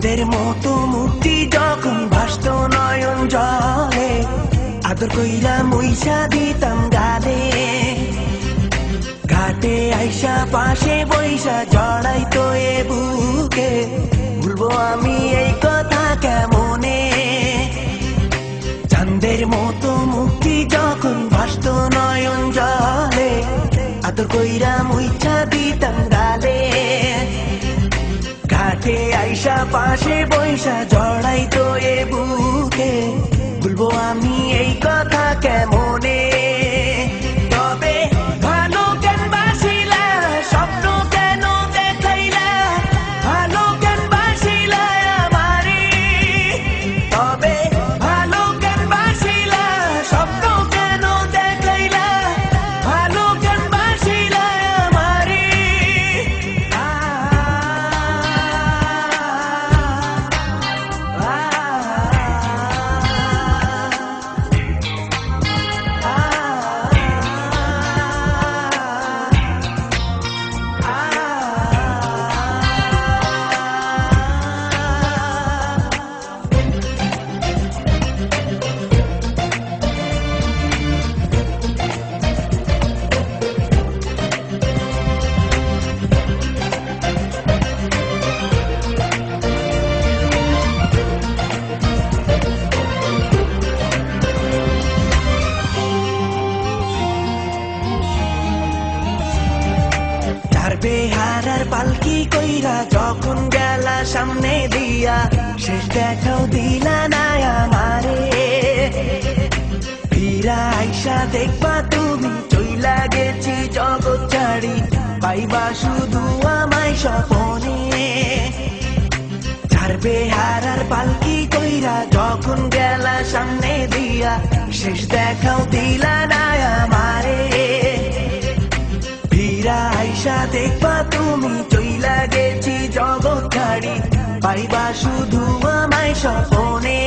চাঁদের মতো মুক্তি যখন ভাসত নয়ন জলে, আদর কইরা মুইসা দিতাম গালে। ঘাটে আইসা পাশে বইসা জড়াইতো এ বুকে, ভুলবো আমি এই কথা কেমনে? চাঁদের মতো মুক্তি যখন ভাসত নয়ন জলে, আদর কইরা মুইসা দিতাম গালে। ঘাটে আইসা পাশে বইসা জড়াইতো এ বুকে, বলবো আমি এই কথা কেমনে? তবে ভালো কেন বাসিলা, স্বপ্ন কেন দেখাইলা, ভালো কেন বাসিলা আমারে? তবে ভালো কেন বাসিলা, স্বপ্ন কেন দেখাইলা, ভালো কেন বাসিলা আমারে? বেহারার পালকি কইরা যখন গেলা সামনে দিয়া, শেষ দেখাও দিলা না আমারে। ফিরা আইসা দেখবা তুমি চইলা গেছি জগৎ ছাড়ি, পাইবা শুধু আমায় স্বপনে। যার বেহারার পালকি কইরা যখন গেলা সামনে দিয়া, শেষ দেখাও দিলা না আমারে। আইসা দেখবা তুমি চইলা গেছি জগৎ ছাড়ি, পাইবা শুধু আমায় স্বপনে।